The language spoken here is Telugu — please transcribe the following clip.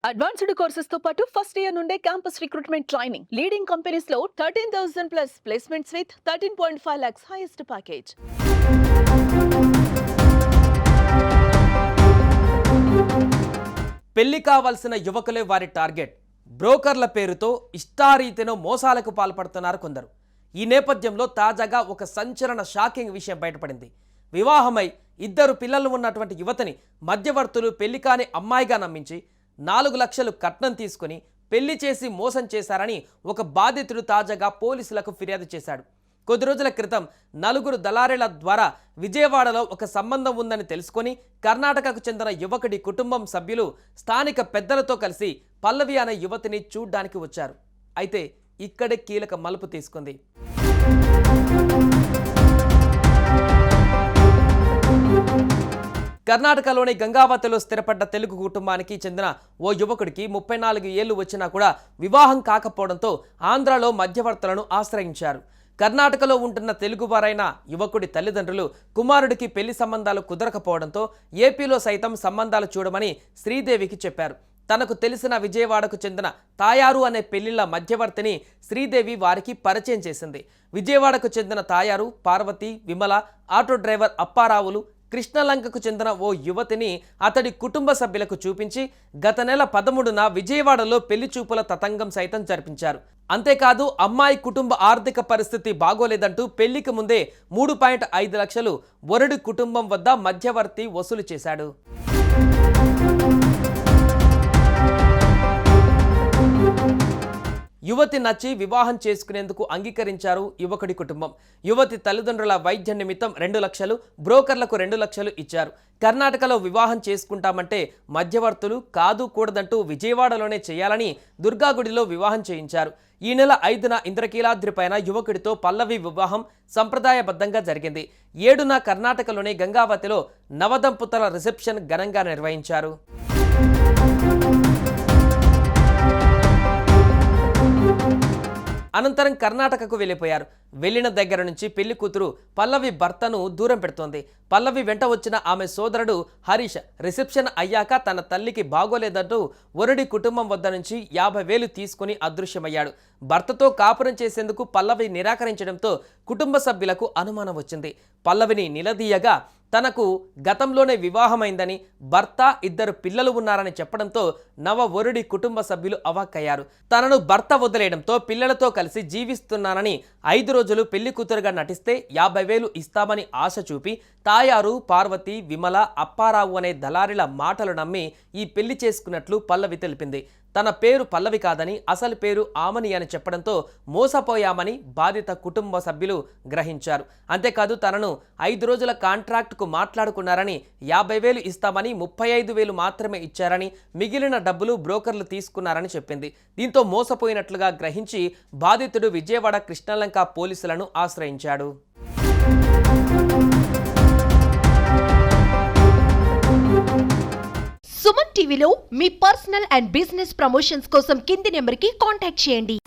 అడ్వాన్స్డ్ కోర్సెస్ తో పాటు ఫస్ట్ ఇయర్ నుండే campus recruitment training leading companies లో 13,000 plus placements with 13.5 lakhs highest package. పెళ్లి కావాల్సిన యువకులే వారి టార్గెట్. బ్రోకర్ల పేరుతో ఇష్టారీతిలో మోసాలకు పాల్పడుతున్నారు కొందరు. ఈ నేపథ్యంలో తాజాగా ఒక సంచలన షాకింగ్ విషయం బయటపడింది. వివాహమై 2 పిల్లలు ఉన్నటువంటి యువతిని మధ్యవర్తులు పెళ్లి కాని అమ్మాయిగా నమ్మించి 4 లక్షలు కట్నం తీసుకుని పెళ్లి చేసి మోసం చేశారని ఒక బాధితుడు తాజాగా పోలీసులకు ఫిర్యాదు చేశాడు. కొద్ది రోజుల క్రితం 4 దళారీల ద్వారా విజయవాడలో ఒక సంబంధం ఉందని తెలుసుకొని కర్ణాటకకు చెందిన యువకుడి కుటుంబం సభ్యులు స్థానిక పెద్దలతో కలిసి పల్లవి అనే యువతిని చూడ్డానికి వచ్చారు. అయితే ఇక్కడే కీలక మలుపు తీసుకుంది. కర్ణాటకలోని గంగావతిలో స్థిరపడ్డ తెలుగు కుటుంబానికి చెందిన ఓ యువకుడికి 34 ఏళ్లు వచ్చినా కూడా వివాహం కాకపోవడంతో ఆంధ్రాలో మధ్యవర్తులను ఆశ్రయించారు. కర్ణాటకలో ఉంటున్న తెలుగువారైన యువకుడి తల్లిదండ్రులు కుమారుడికి పెళ్లి సంబంధాలు కుదరకపోవడంతో ఏపీలో సైతం సంబంధాలు చూడమని శ్రీదేవికి చెప్పారు. తనకు తెలిసిన విజయవాడకు చెందిన తాయారు అనే పెళ్లిళ్ల మధ్యవర్తిని శ్రీదేవి వారికి పరిచయం చేసింది. విజయవాడకు చెందిన తాయారు పార్వతి, విమల, ఆటో డ్రైవర్ అప్పారావులు కృష్ణలంకకు చెందిన ఓ యువతిని అతడి కుటుంబ సభ్యులకు చూపించి గత నెల 13న విజయవాడలో పెళ్లి చూపుల తతంగం సైతం జరిపించారు. అంతేకాదు అమ్మాయి కుటుంబ ఆర్థిక పరిస్థితి బాగోలేదంటూ పెళ్లికి ముందే 3.5 లక్షలు వరుడి కుటుంబం వద్ద మధ్యవర్తి వసూలు చేశాడు. యువతి నచ్చి వివాహం చేసుకునేందుకు అంగీకరించారు యువకుడి కుటుంబం. యువతి తల్లిదండ్రుల వైద్య నిమిత్తం 2 లక్షలు, బ్రోకర్లకు 2 లక్షలు ఇచ్చారు. కర్ణాటకలో వివాహం చేసుకుంటామంటే మధ్యవర్తులు కాదు కూడదంటూ విజయవాడలోనే చేయాలని దుర్గాగుడిలో వివాహం చేయించారు. ఈ నెల 5న ఇంద్రకీలాద్రి పైన యువకుడితో పల్లవి వివాహం సంప్రదాయబద్ధంగా జరిగింది. 7న కర్ణాటకలోని గంగావతిలో నవదంపతుల రిసెప్షన్ ఘనంగా నిర్వహించారు. అనంతరం కర్ణాటకకు వెళ్ళిపోయారు. వెళ్లిన దగ్గర నుంచి పెళ్లి కూతురు పల్లవి భర్తను దూరం పెడుతోంది. పల్లవి వెంట వచ్చిన ఆమె సోదరుడు హరీష్ రిసెప్షన్ అయ్యాక తన తల్లికి బాగోలేదంటూ వరుడి కుటుంబం వద్ద నుంచి 50,000 తీసుకుని అదృశ్యమయ్యాడు. భర్తతో కాపురం చేసేందుకు పల్లవి నిరాకరించడంతో కుటుంబ సభ్యులకు అనుమానం వచ్చింది. పల్లవిని నిలదీయగా తనకు గతంలోనే వివాహమైందని, భర్త 2 పిల్లలు ఉన్నారని చెప్పడంతో నవ వరుడి కుటుంబ సభ్యులు అవాక్కయ్యారు. తనను భర్త వదిలేయడంతో పిల్లలతో కలిసి జీవిస్తున్నానని 5 రోజులు పెళ్లి కూతురుగా నటిస్తే 50,000 ఇస్తామని ఆశ చూపి తాయారు, పార్వతి, విమల, అప్పారావు అనే దళారీల మాటలు నమ్మి ఈ పెళ్లి చేసుకున్నట్లు పల్లవి తెలిపింది. తన పేరు పల్లవి కాదని అసలు పేరు ఆమని అని చెప్పడంతో మోసపోయామని బాధిత కుటుంబ సభ్యులు గ్రహించారు. అంతేకాదు తనను 5 రోజుల కాంట్రాక్ట్కు మాట్లాడుకున్నారని 50,000 ఇస్తామని 35,000 మాత్రమే ఇచ్చారని, మిగిలిన డబ్బులు బ్రోకర్లు తీసుకున్నారని చెప్పింది. దీంతో మోసపోయినట్లుగా గ్రహించి బాధితుడు విజయవాడ కృష్ణలంక పోలీసులను ఆశ్రయించాడు. సుమన్ టీవీలో మీ పర్సనల్ అండ్ బిజినెస్ ప్రమోషన్స్ కోసం కింది నెంబర్కి కాంటాక్ట్ చేయండి.